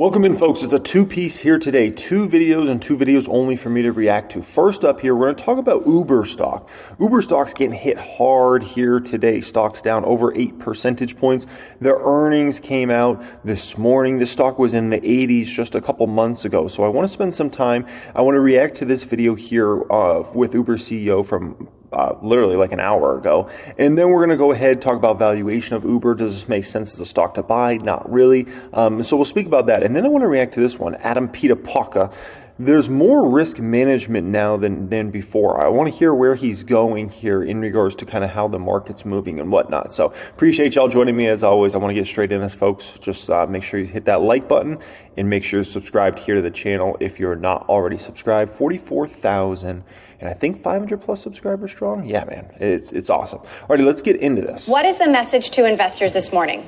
Welcome in, folks. It's a two-piece here today. Two videos and two videos only for me to react to. First up here, we're going to talk about Uber stock. Uber stock's getting hit hard here today. Stock's down over 8 percentage points. Their earnings came out this morning. This stock was in the 80s just a couple months ago. So I want to spend some time. I want to react to this video here with Uber CEO from literally like an hour ago. And then we're going to go ahead and talk about valuation of Uber. Does this make sense as a stock to buy? Not really. So we'll speak about that. And then I want to react to this one, Adam Pitapaka. There's more risk management now than before. I want to hear where he's going here in regards to kind of how the market's moving and whatnot. So appreciate y'all joining me as always. I want to get straight in this, folks. Just make sure you hit that like button and make sure you're subscribed here to the channel if you're not already subscribed. 44,000 and I think 500 plus subscribers strong. Yeah, man, it's awesome. Alrighty, let's get into this. What is the message to investors this morning?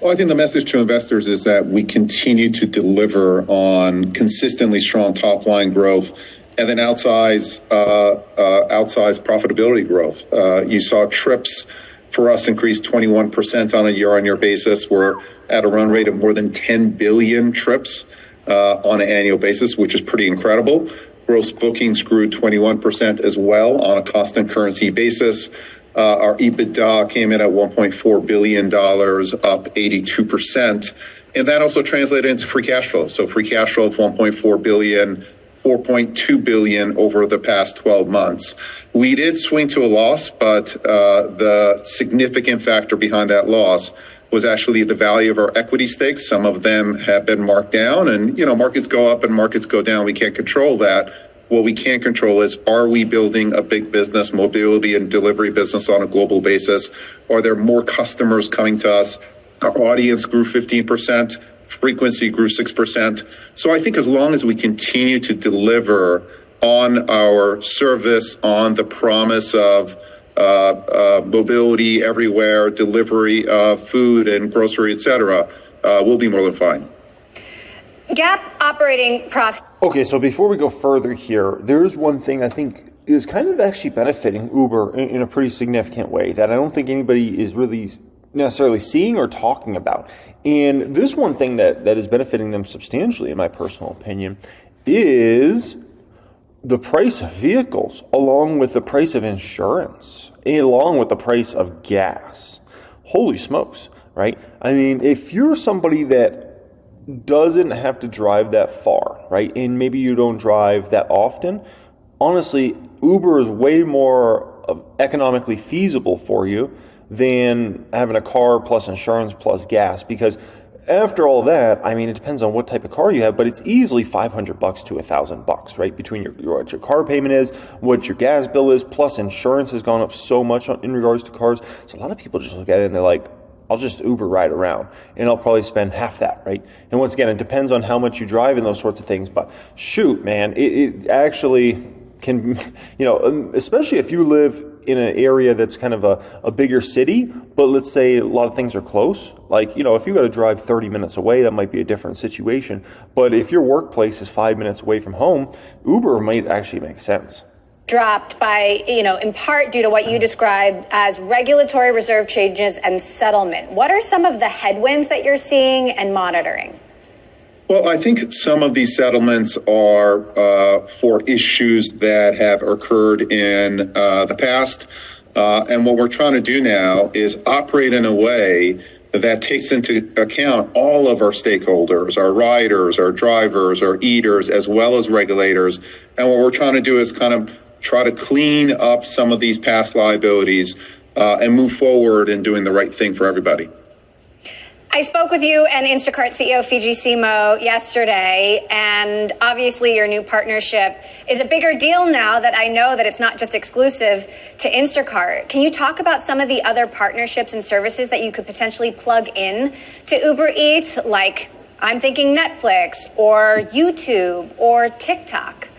Well, I think the message to investors is that we continue to deliver on consistently strong top line growth and then outsized profitability growth. You saw trips for us increase 21% on a year-on-year basis. We're at a run rate of more than 10 billion trips on an annual basis, which is pretty incredible. Gross bookings grew 21% as well on a constant currency basis. Our EBITDA came in at $1.4 billion, up 82%. And that also translated into free cash flow. So free cash flow of $1.4 billion, $4.2 billion over the past 12 months. We did swing to a loss, but the significant factor behind that loss was actually the value of our equity stakes. Some of them have been marked down, and markets go up and markets go down. We can't control that. What we can control is, are we building a big business, mobility and delivery business on a global basis? Are there more customers coming to us? Our audience grew 15%, frequency grew 6%. So I think as long as we continue to deliver on our service, on the promise of mobility everywhere, delivery of food and grocery, et cetera, we'll be more than fine. GAAP operating profit. Okay, so before we go further here, there's one thing I think is kind of actually benefiting Uber in a pretty significant way that I don't think anybody is really necessarily seeing or talking about. And this one thing that is benefiting them substantially, in my personal opinion, is the price of vehicles, along with the price of insurance, along with the price of gas. Holy smokes, right? I mean, if you're somebody that doesn't have to drive that far, right? And maybe you don't drive that often. Honestly, Uber is way more economically feasible for you than having a car plus insurance plus gas, because after all that, I mean, it depends on what type of car you have, but it's easily $500 to $1,000, right? Between what your car payment is, what your gas bill is, plus insurance has gone up so much in regards to cars. So a lot of people just look at it and they're like, I'll just Uber ride around and I'll probably spend half that, right? And once again, it depends on how much you drive and those sorts of things. But shoot, man, it actually can, especially if you live in an area that's kind of a bigger city, but let's say a lot of things are close. Like, if you got to drive 30 minutes away, that might be a different situation. But if your workplace is 5 minutes away from home, Uber might actually make sense. Dropped by, in part due to what you described as regulatory reserve changes and settlement. What are some of the headwinds that you're seeing and monitoring? Well, I think some of these settlements are for issues that have occurred in the past. And what we're trying to do now is operate in a way that takes into account all of our stakeholders, our riders, our drivers, our eaters, as well as regulators. And what we're trying to do is kind of try to clean up some of these past liabilities and move forward in doing the right thing for everybody. I spoke with you and Instacart CEO Fidji Simo yesterday, and obviously your new partnership is a bigger deal now that I know that it's not just exclusive to Instacart. Can you talk about some of the other partnerships and services that you could potentially plug in to Uber Eats, like I'm thinking Netflix or YouTube or TikTok?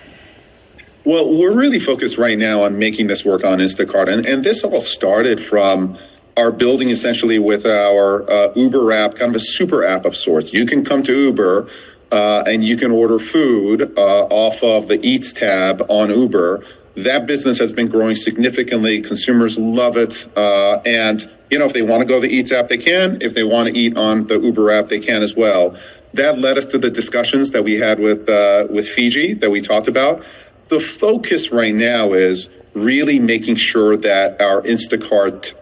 Well, we're really focused right now on making this work on Instacart. And this all started from our building essentially with our Uber app, kind of a super app of sorts. You can come to Uber and you can order food off of the Eats tab on Uber. That business has been growing significantly. Consumers love it. And if they want to go to the Eats app, they can. If they want to eat on the Uber app, they can as well. That led us to the discussions that we had with Fiji that we talked about. The focus right now is really making sure that our Instacart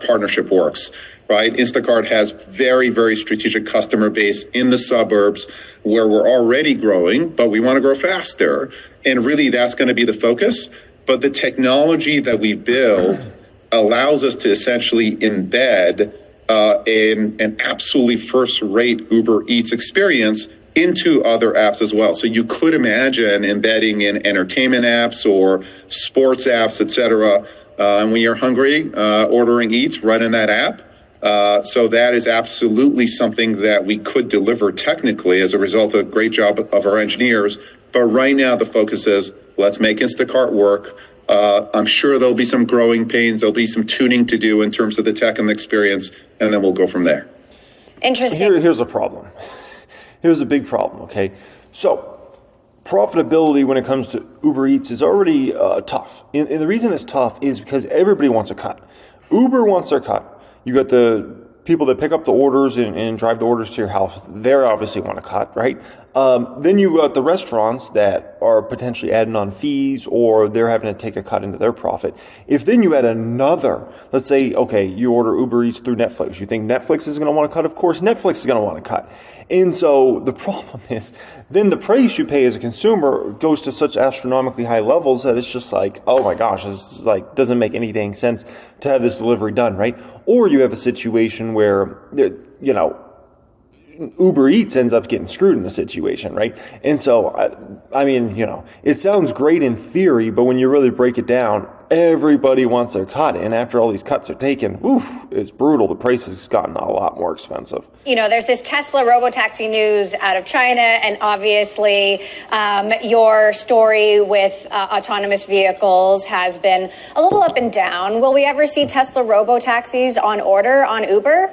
partnership works. Right? Instacart has very, very strategic customer base in the suburbs where we're already growing, but we want to grow faster. And really, that's going to be the focus. But the technology that we build allows us to essentially embed an absolutely first-rate Uber Eats experience into other apps as well. So you could imagine embedding in entertainment apps or sports apps, et cetera. And when you're hungry, ordering Eats right in that app. So that is absolutely something that we could deliver technically as a result of a great job of our engineers. But right now, the focus is let's make Instacart work. I'm sure there'll be some growing pains. There'll be some tuning to do in terms of the tech and the experience, and then we'll go from there. Interesting. Here's a problem. Here's a big problem, okay? So profitability when it comes to Uber Eats is already tough. And the reason it's tough is because everybody wants a cut. Uber wants their cut. You got the people that pick up the orders and drive the orders to your house. They obviously want to cut, right? Then you got the restaurants that are potentially adding on fees or they're having to take a cut into their profit. If then you add another, let's say, okay, you order Uber Eats through Netflix. You think Netflix is going to want to cut? Of course, Netflix is going to want to cut. And so the problem is then the price you pay as a consumer goes to such astronomically high levels that it's just like, oh my gosh, this is like doesn't make any dang sense to have this delivery done, right? Or you have a situation where, Uber Eats ends up getting screwed in the situation, right? And so, I mean, it sounds great in theory, but when you really break it down, everybody wants their cut. And after all these cuts are taken, it's brutal. The price has gotten a lot more expensive. There's this Tesla robotaxi news out of China, and obviously your story with autonomous vehicles has been a little up and down. Will we ever see Tesla robotaxis on order on Uber?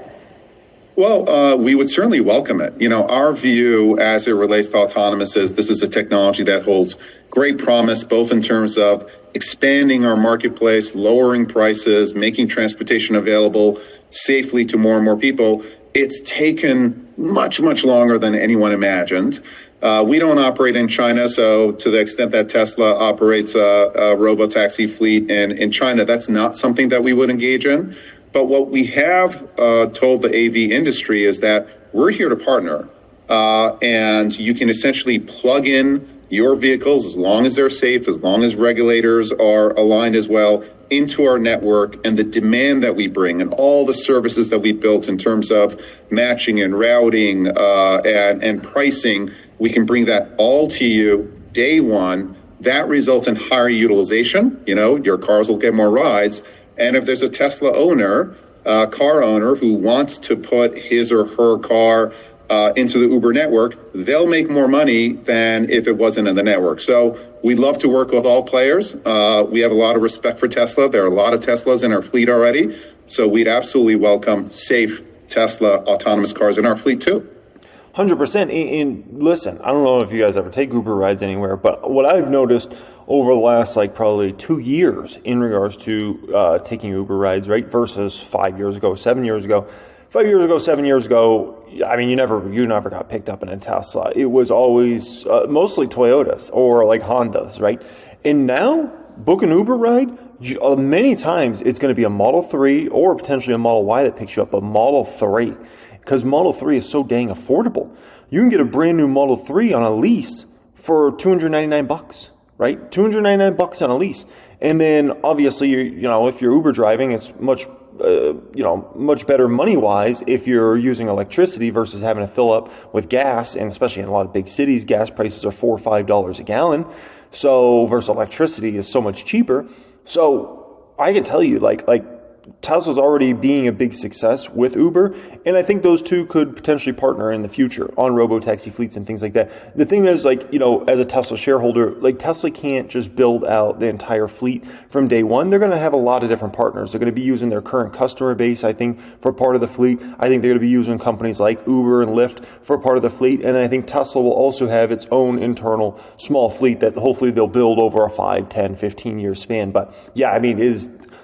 Well, we would certainly welcome it. Our view as it relates to autonomous is this is a technology that holds great promise, both in terms of expanding our marketplace, lowering prices, making transportation available safely to more and more people. It's taken much, much longer than anyone imagined. We don't operate in China, so to the extent that Tesla operates a robotaxi fleet in China, that's not something that we would engage in. But what we have told the AV industry is that we're here to partner, and you can essentially plug in your vehicles as long as they're safe, as long as regulators are aligned as well, into our network, and the demand that we bring and all the services that we built in terms of matching and routing and pricing, we can bring that all to you day one. That results in higher utilization. Your cars will get more rides. And if there's a Tesla owner, car owner who wants to put his or her car into the Uber network, they'll make more money than if it wasn't in the network. So we'd love to work with all players. We have a lot of respect for Tesla. There are a lot of Teslas in our fleet already. So we'd absolutely welcome safe Tesla autonomous cars in our fleet too. 100%. And listen, I don't know if you guys ever take Uber rides anywhere, but what I've noticed over the last probably 2 years in regards to taking Uber rides, right, versus 5 years ago, 7 years ago. 5 years ago, 7 years ago, I mean, you never got picked up in a Tesla. It was always mostly Toyotas or Hondas, right? And now, book an Uber ride, many times it's going to be a Model 3 or potentially a Model Y that picks you up, a Model 3. Because Model 3 is so dang affordable. You can get a brand new Model 3 on a lease for $299, right? $299 on a lease. And then obviously, if you're Uber driving, it's much better money-wise if you're using electricity versus having to fill up with gas. And especially in a lot of big cities, gas prices are $4 or $5 a gallon. So versus electricity is so much cheaper. So I can tell you, Tesla's already being a big success with Uber, and I think those two could potentially partner in the future on robo-taxi fleets and things like that. The thing is, as a Tesla shareholder, Tesla can't just build out the entire fleet from day one. They're going to have a lot of different partners. They're going to be using their current customer base, I think, for part of the fleet. I think they're going to be using companies like Uber and Lyft for part of the fleet, and I think Tesla will also have its own internal small fleet that hopefully they'll build over a 5, 10, 15-year span. But yeah, I mean,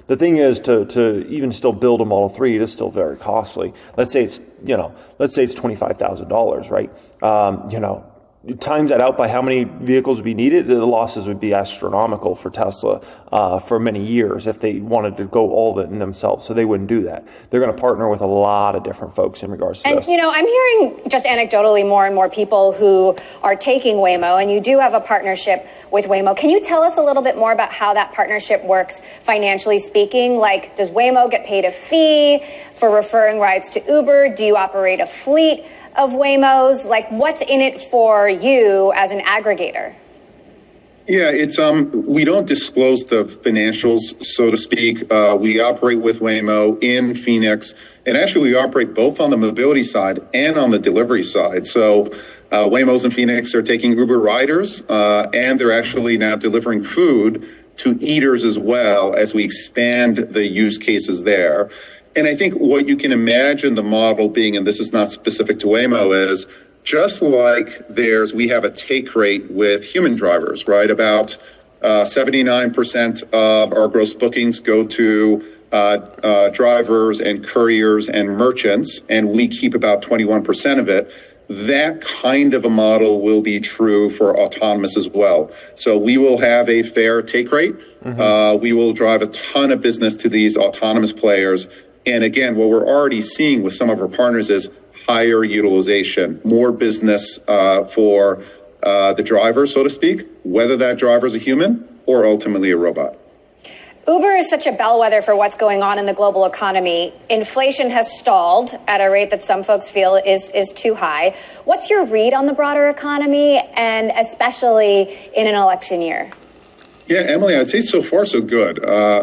The thing is to even still build a Model 3, it is still very costly. Let's say it's $25,000, right? Times that out by how many vehicles would be needed, the losses would be astronomical for Tesla for many years if they wanted to go all in themselves. So they wouldn't do that. They're going to partner with a lot of different folks in regards to this. And, I'm hearing just anecdotally more and more people who are taking Waymo, and you do have a partnership with Waymo. Can you tell us a little bit more about how that partnership works financially speaking? Like, does Waymo get paid a fee for referring rides to Uber? Do you operate a fleet of Waymos? Like, what's in it for you as an aggregator? Yeah, it's we don't disclose the financials, so to speak. We operate with Waymo in Phoenix, and actually we operate both on the mobility side and on the delivery side. So Waymos in Phoenix are taking Uber riders, and they're actually now delivering food to eaters as well as we expand the use cases there. And I think what you can imagine the model being, and this is not specific to Waymo, is just like we have a take rate with human drivers, right? About 79% of our gross bookings go to drivers and couriers and merchants, and we keep about 21% of it. That kind of a model will be true for autonomous as well. So we will have a fair take rate. We will drive a ton of business to these autonomous players. And again, what we're already seeing with some of our partners is higher utilization, more business for the driver, so to speak, whether that driver is a human or ultimately a robot. Uber is such a bellwether for what's going on in the global economy. Inflation has stalled at a rate that some folks feel is too high. What's your read on the broader economy, and especially in an election year? Yeah, Emily, I'd say so far so good.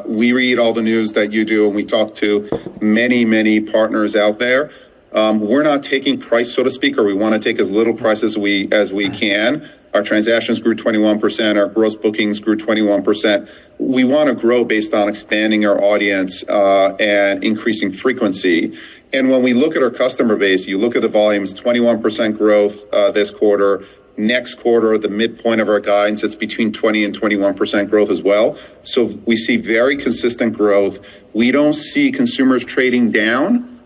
We read all the news that you do, and we talk to many, many partners out there. We're not taking price, so to speak, or we want to take as little price as we can. Our transactions grew 21%. Our gross bookings grew 21%. We want to grow based on expanding our audience and increasing frequency. And when we look at our customer base, you look at the volumes, 21% growth this quarter. Next quarter, the midpoint of our guidance, it's between 20 and 21% growth as well. So we see very consistent growth. We don't see consumers trading down.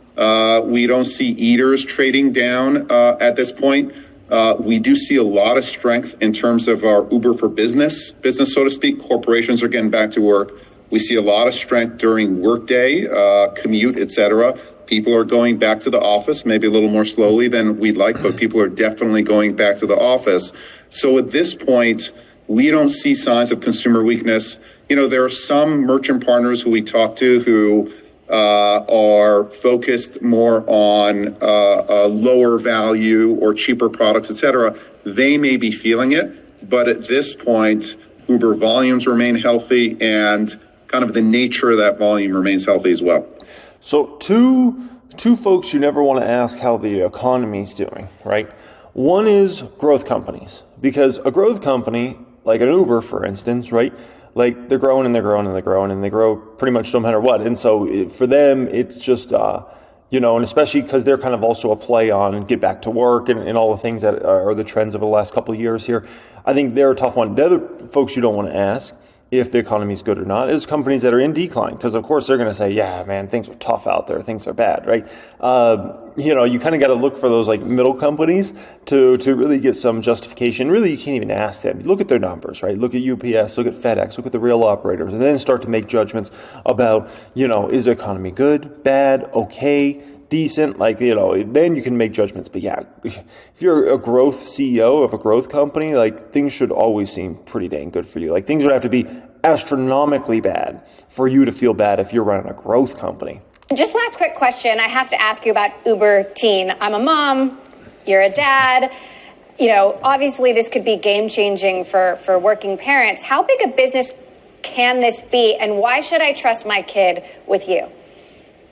We don't see eaters trading down at this point. We do see a lot of strength in terms of our Uber for business, so to speak. Corporations are getting back to work. We see a lot of strength during workday, commute, et cetera. People are going back to the office, maybe a little more slowly than we'd like, but people are definitely going back to the office. So at this point, we don't see signs of consumer weakness. There are some merchant partners who we talk to who are focused more on lower value or cheaper products, et cetera. They may be feeling it, but at this point, Uber volumes remain healthy, and kind of the nature of that volume remains healthy as well. So two folks you never want to ask how the economy's doing, right? One is growth companies, because a growth company, like an Uber, for instance, right? Like they're growing and they're growing and they're growing and they grow pretty much no matter what. And so for them, it's just, and especially because they're kind of also a play on get back to work and all the things that are the trends of the last couple of years here. I think they're a tough one. The other folks you don't want to ask if the economy is good or not is companies that are in decline, because of course they're going to say, yeah, man, things are tough out there, things are bad, right? You kind of got to look for those like middle companies to really get some justification. Really, you can't even ask them. Look at their numbers, right? Look at UPS, look at FedEx, look at the real operators, and then start to make judgments about, is the economy good, bad, okay, decent, then you can make judgments. But yeah, if you're a growth CEO of a growth company, things should always seem pretty dang good for you. Things would have to be astronomically bad for you to feel bad if you're running a growth company. Just last quick question. I have to ask you about Uber Teen. I'm a mom. You're a dad. Obviously this could be game changing for working parents. How big a business can this be, and why should I trust my kid with you?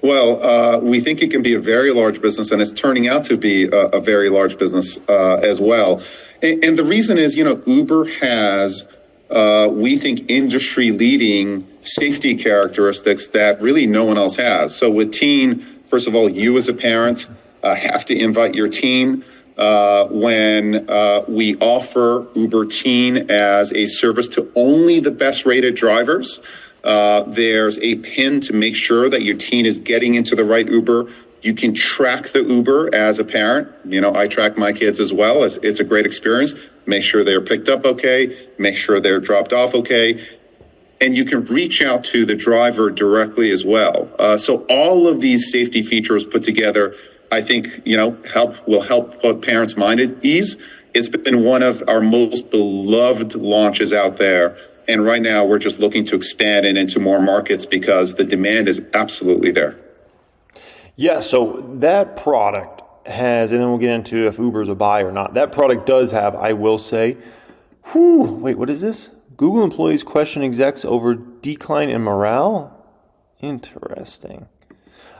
Well, we think it can be a very large business, and it's turning out to be a very large business as well. And the reason is, Uber has, we think, industry-leading safety characteristics that really no one else has. So with Teen, first of all, you as a parent have to invite your teen. When we offer Uber Teen as a service to only the best-rated drivers, There's a pin to make sure that your teen is getting into the right Uber. You can track the Uber as a parent. I track my kids as well. It's a great experience. Make sure they're picked up okay. Make sure they're dropped off okay. And you can reach out to the driver directly as well. So all of these safety features put together, I think, will help put parents' mind at ease. It's been one of our most beloved launches out there. And right now we're just looking to expand it into more markets because the demand is absolutely there. Yeah, so that product has, and then we'll get into if Uber's a buy or not. That product does have, I will say, wait, what is this? Google employees question execs over decline in morale? Interesting.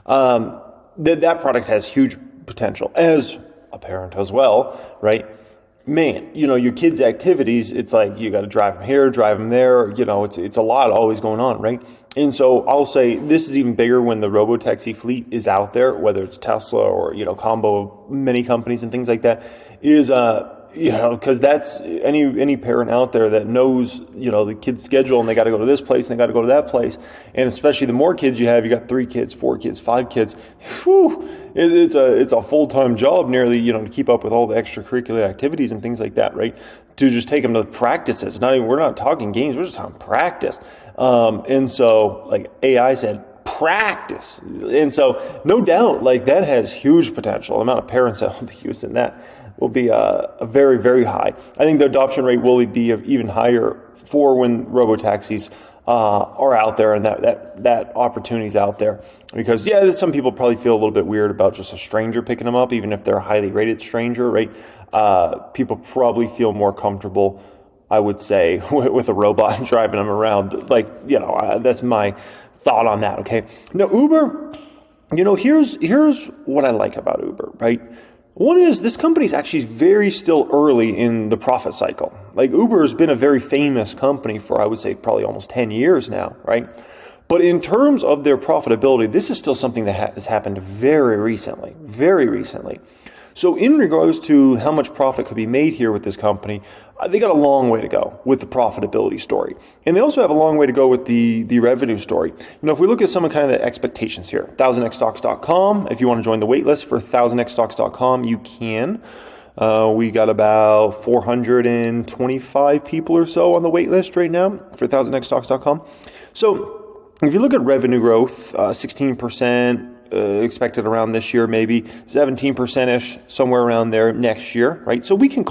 That product has huge potential as a parent as well, right? Man, your kids' activities, it's like you got to drive them here, drive them there. It's a lot always going on, right? And so I'll say this is even bigger when the robotaxi fleet is out there, whether it's Tesla or, combo of many companies and things like that, is, because that's any parent out there that knows, the kid's schedule and they got to go to this place and they got to go to that place. And especially the more kids you have, you got 3 kids, 4 kids, 5 kids. Whew, it's a full-time job nearly, to keep up with all the extracurricular activities and things like that, right? To just take them to practices. We're not talking games, we're just talking practice. And so like AI said, practice. And so no doubt, that has huge potential. The amount of parents that will be using that will be a very, very high. I think the adoption rate will be even higher for when robotaxis are out there and that opportunity's out there. Because, some people probably feel a little bit weird about just a stranger picking them up, even if they're a highly rated stranger, right? People probably feel more comfortable, I would say, with a robot driving them around. That's my thought on that, okay? Now, Uber, here's what I like about Uber, right? One is this company is actually very still early in the profit cycle. Uber has been a very famous company for, I would say, probably almost 10 years now, right? But in terms of their profitability, this is still something that has happened very recently. So in regards to how much profit could be made here with this company, they got a long way to go with the profitability story. And they also have a long way to go with the revenue story. If we look at some of kind of the expectations here, 1000xstocks.com, if you want to join the wait list for 1000xstocks.com, you can. We got about 425 people or so on the wait list right now for 1000xstocks.com. So if you look at revenue growth, 16%, expected around this year, maybe 17%-ish, somewhere around there next year, right? So we can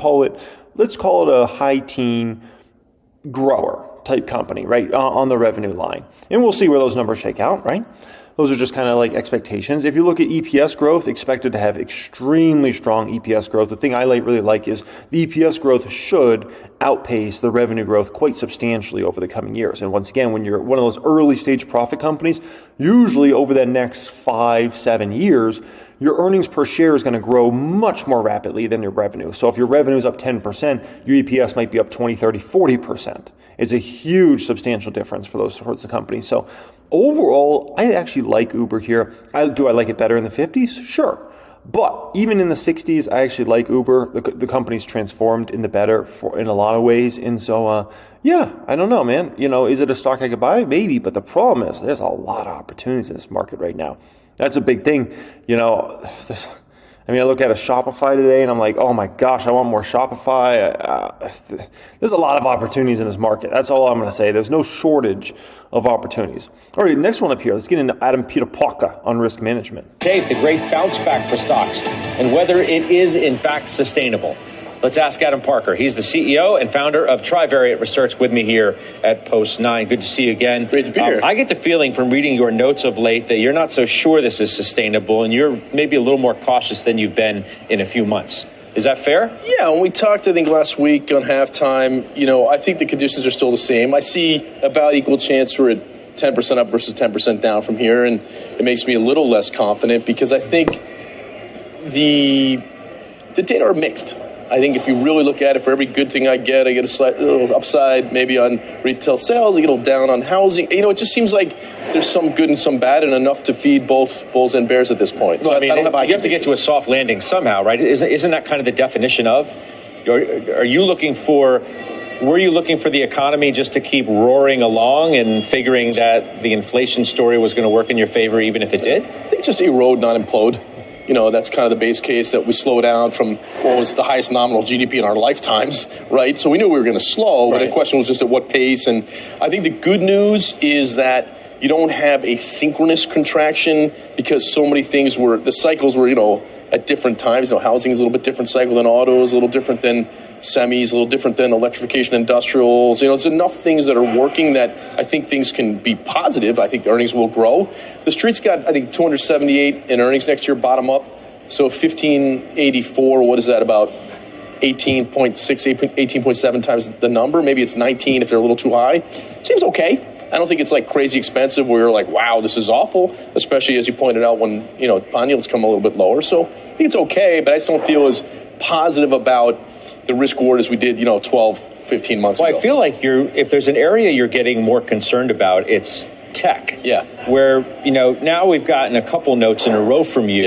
let's call it a high teen grower type company, right, on the revenue line. And we'll see where those numbers shake out, right? Those are just kind of like expectations. If you look at EPS growth, expected to have extremely strong EPS growth. The thing I really like is the EPS growth should outpace the revenue growth quite substantially over the coming years. And once again, when you're one of those early stage profit companies, usually over the next 5-7 years, your earnings per share is going to grow much more rapidly than your revenue. So if your revenue is up 10%, your EPS might be up 20, 30, 40%. It's a huge substantial difference for those sorts of companies. So overall, I actually like Uber here. Do I like it better in the 50s? Sure. But even in the 60s, I actually like Uber. The company's transformed in the better in a lot of ways. And so, I don't know, man. Is it a stock I could buy? Maybe. But the problem is there's a lot of opportunities in this market right now. That's a big thing. I look at a Shopify today and I'm like, oh my gosh, I want more Shopify. There's a lot of opportunities in this market. That's all I'm going to say. There's no shortage of opportunities. All right, next one up here. Let's get into Adam Pitapaka on risk management. The great bounce back for stocks and whether it is in fact sustainable. Let's ask Adam Parker. He's the CEO and founder of Trivariate Research with me here at Post 9. Good to see you again. Great to be here. I get the feeling from reading your notes of late that you're not so sure this is sustainable and you're maybe a little more cautious than you've been in a few months. Is that fair? Yeah, when we talked, I think, last week on halftime, I think the conditions are still the same. I see about equal chance we're at 10% up versus 10% down from here, and it makes me a little less confident because I think the data are mixed. I think if you really look at it, for every good thing I get a slight little upside maybe on retail sales, a little down on housing. It just seems like there's some good and some bad and enough to feed both bulls and bears at this point. So well, I don't have you have to get to a soft landing somehow, right? Isn't that kind of the definition of? Are you looking for were you looking for the economy just to keep roaring along and figuring that the inflation story was going to work in your favor even if it did? I think just erode, not implode. That's kind of the base case, that we slow down from what was the highest nominal GDP in our lifetimes, right? So we knew we were going to slow, but the question was just at what pace. And I think the good news is that you don't have a synchronous contraction, because so many things the cycles were, at different times. Housing is a little bit different cycle than autos, a little different than semis, a little different than electrification industrials. There's enough things that are working that I think things can be positive. I think the earnings will grow. The Street's got, I think, 278 in earnings next year, bottom up. So 1584, what is that, about 18.6, 18.7 times the number? Maybe it's 19 if they're a little too high. Seems okay. I don't think it's like crazy expensive where you're like, wow, this is awful, especially as you pointed out when, bond yields come a little bit lower. So I think it's okay, but I just don't feel as positive about the risk reward as we did, 12, 15 months ago. I feel like if there's an area you're getting more concerned about, it's tech. Yeah. Where, now we've gotten a couple notes in a row from you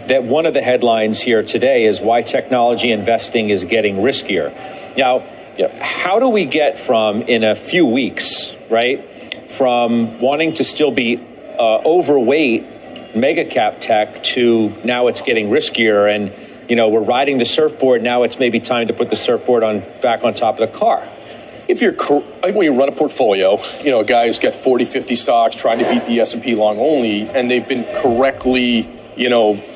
that one of the headlines here today is why technology investing is getting riskier. Now, how do we get from, in a few weeks, right, from wanting to still be overweight mega cap tech to now it's getting riskier and, we're riding the surfboard, now it's maybe time to put the surfboard back on top of the car? If you're, when you run a portfolio, a guy who's got 40, 50 stocks trying to beat the S&P long only, and they've been correctly,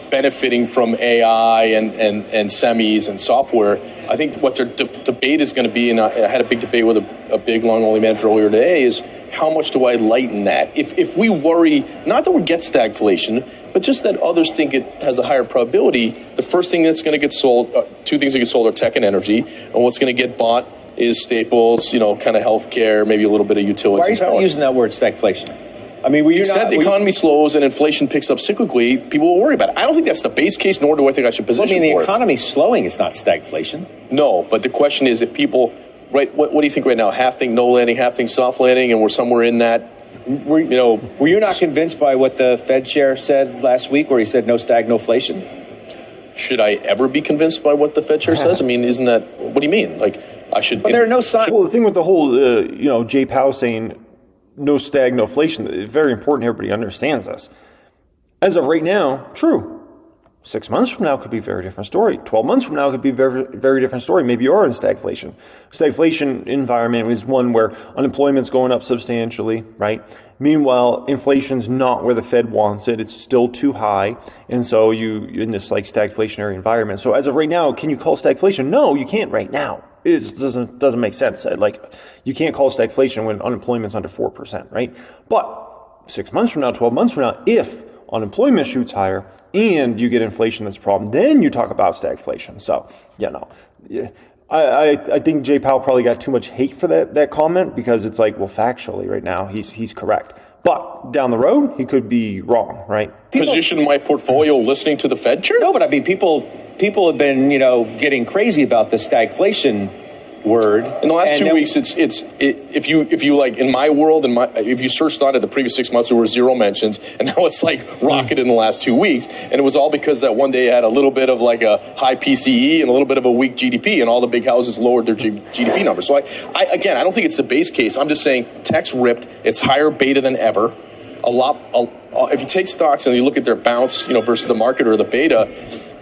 benefiting from AI and semis and software, I think what their debate is going to be, and I had a big debate with a big long-only manager earlier today, is how much do I lighten that? If we worry, not that we get stagflation, but just that others think it has a higher probability, the first thing that's going to get sold, two things that get sold are tech and energy, and what's going to get bought is staples, kind of healthcare, maybe a little bit of utilities. Why are you still using that word stagflation? I mean, to the extent the economy slows and inflation picks up cyclically, people will worry about it. I don't think that's the base case, nor do I think I should position for it. The economy slowing is not stagflation. No, but the question is if people, right, what do you think right now? Half think no landing, half think soft landing, and we're somewhere in that, Were you not convinced by what the Fed chair said last week where he said no stagflation? Should I ever be convinced by what the Fed chair says? I mean, isn't that, what do you mean? Like, I should... But there are no signs... Well, the thing with the whole, Jay Powell saying... no stagnoflation. It's very important everybody understands this. As of right now, true. 6 months from now could be a very different story. 12 months from now could be a very, very different story. Maybe you are in stagflation. Stagflation environment is one where unemployment's going up substantially, right? Meanwhile, inflation's not where the Fed wants it. It's still too high. And so you're in this like stagflationary environment. So as of right now, can you call stagflation? No, you can't right now. It just doesn't make sense. Like, you can't call stagflation when unemployment's under 4%, right? But 6 months from now, 12 months from now, if unemployment shoots higher and you get inflation that's a problem, then you talk about stagflation. So, I think Jay Powell probably got too much hate for that comment, because it's like, well, factually right now, he's correct. But down the road, he could be wrong, right? Position my portfolio listening to the Fed chair? No, but I mean, people have been, getting crazy about the stagflation word. In the last 2 weeks, if you like, in my world, if you searched on it the previous 6 months, there were 0 mentions, and now it's like rocketed in the last 2 weeks, and it was all because that one day had a little bit of like a high PCE and a little bit of a weak GDP, and all the big houses lowered their GDP numbers. So I don't think it's the base case. I'm just saying tech's ripped. It's higher beta than ever. If you take stocks and you look at their bounce, versus the market or the beta,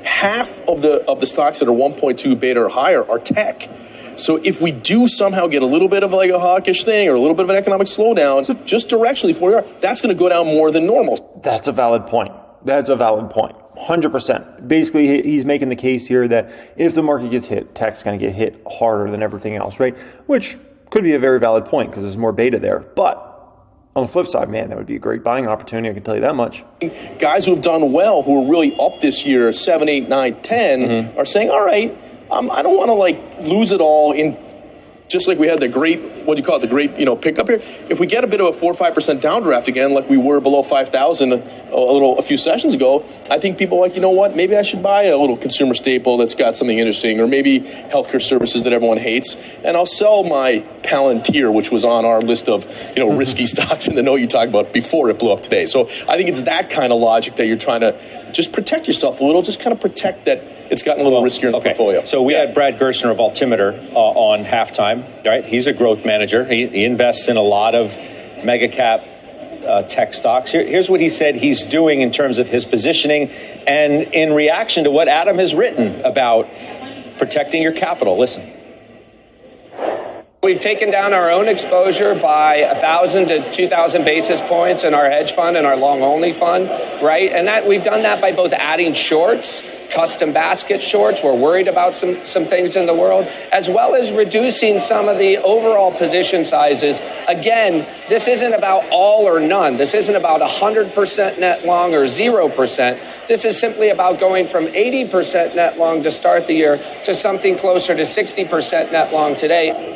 half of the stocks that are 1.2 beta or higher are tech. So if we do somehow get a little bit of like a hawkish thing or a little bit of an economic slowdown, just directionally from where we are, that's going to go down more than normal. That's a valid point. 100%. Basically, he's making the case here that if the market gets hit, tech's going to get hit harder than everything else, right? Which could be a very valid point because there's more beta there. But on the flip side, man, that would be a great buying opportunity. I can tell you that much. Guys who have done well, who are really up this year, 7, 8, 9, 10, are saying, all right, I don't want to like lose it all in, just like we had the great, the great, pickup here. If we get a bit of a 4 or 5% downdraft again, like we were below 5,000 a few sessions ago, I think people are like, you know what, maybe I should buy a little consumer staple that's got something interesting, or maybe healthcare services that everyone hates, and I'll sell my Palantir, which was on our list of, risky stocks in the note you talked about before it blew up today. So I think it's that kind of logic that you're trying to just protect yourself a little, just kind of protect that it's gotten a little riskier in the portfolio. So we had Brad Gerstner of Altimeter on halftime, right? He's a growth manager. He invests in a lot of mega cap tech stocks. Here's what he said he's doing in terms of his positioning and in reaction to what Adam has written about protecting your capital. Listen. We've taken down our own exposure by 1,000 to 2,000 basis points in our hedge fund and our long-only fund, right? And that we've done that by both adding shorts, custom basket shorts. We're worried about some things in the world, as well as reducing some of the overall position sizes. Again, this isn't about all or none. This isn't about 100% net long or 0%. This is simply about going from 80% net long to start the year to something closer to 60% net long today.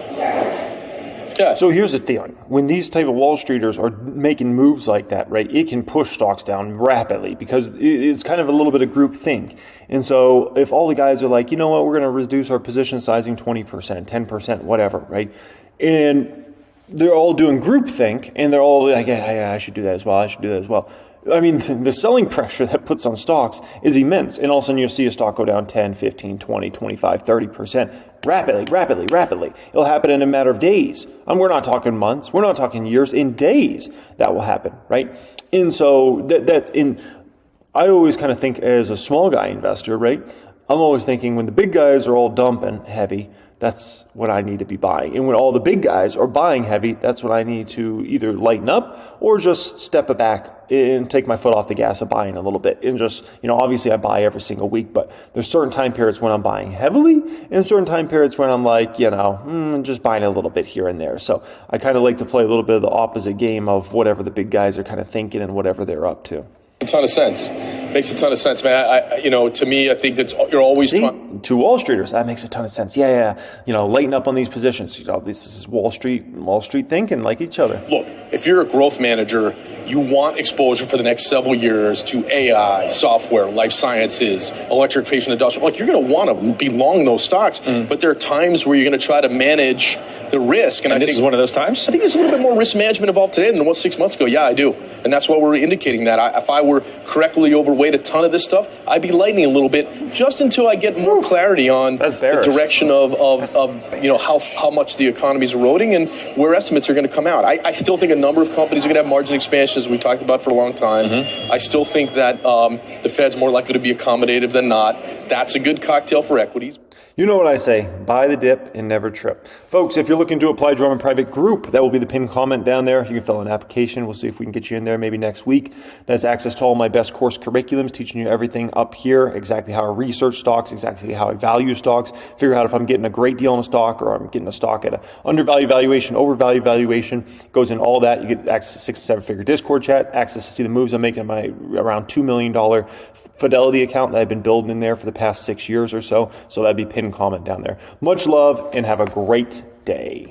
Yeah. So here's the thing. When these type of Wall Streeters are making moves like that, right, it can push stocks down rapidly because it's kind of a little bit of group think. And so if all the guys are like, you know what, we're going to reduce our position sizing 20%, 10%, whatever, right? And they're all doing group think and they're all like, yeah, I should do that as well. I should do that as well. I mean, the selling pressure that puts on stocks is immense. And all of a sudden you'll see a stock go down 10, 15, 20, 25, 30% rapidly. It'll happen in a matter of days. We're not talking months. We're not talking years. In days, that will happen, right? And so I always kind of think as a small guy investor, right? I'm always thinking when the big guys are all dumping heavy, that's what I need to be buying. And when all the big guys are buying heavy, that's when I need to either lighten up or just step it back and take my foot off the gas of buying a little bit. And just, obviously I buy every single week, but there's certain time periods when I'm buying heavily and certain time periods when I'm like, just buying a little bit here and there. So I kind of like to play a little bit of the opposite game of whatever the big guys are kind of thinking and whatever they're up to. A ton of sense. Makes a ton of sense, man. To me, I think that's you're always trying. To Wall Streeters, that makes a ton of sense. Yeah. Lighten up on these positions. This is Wall Street thinking like each other. Look, if you're a growth manager, you want exposure for the next several years to AI, software, life sciences, electrification, industrial. Like you're going to want to be long those stocks, but there are times where you're going to try to manage the risk. And I think this is one of those times? I think there's a little bit more risk management involved today than there was 6 months ago. Yeah, I do. And that's why we're indicating that. If I were correctly overweight a ton of this stuff, I'd be lightening a little bit just until I get more clarity on the direction of how much the economy is eroding and where estimates are going to come out. I still think a number of companies are going to have margin expansions, we talked about for a long time. I still think that the Fed's more likely to be accommodative than not. That's a good cocktail for equities. You know what I say, buy the dip and never trip. Folks, if you're looking to apply to Drummond Private Group, that will be the pinned comment down there. You can fill out an application. We'll see if we can get you in there maybe next week. That's access to all my best course curriculums, teaching you everything up here, exactly how I research stocks, exactly how I value stocks, figure out if I'm getting a great deal on a stock or I'm getting a stock at an undervalued valuation, overvalued valuation. Goes in all that. You get access to 6 to 7 figure Discord chat, access to see the moves I'm making in my around $2 million Fidelity account that I've been building in there for the past 6 years or so. So that'd be pinned comment down there. Much love and have a great day.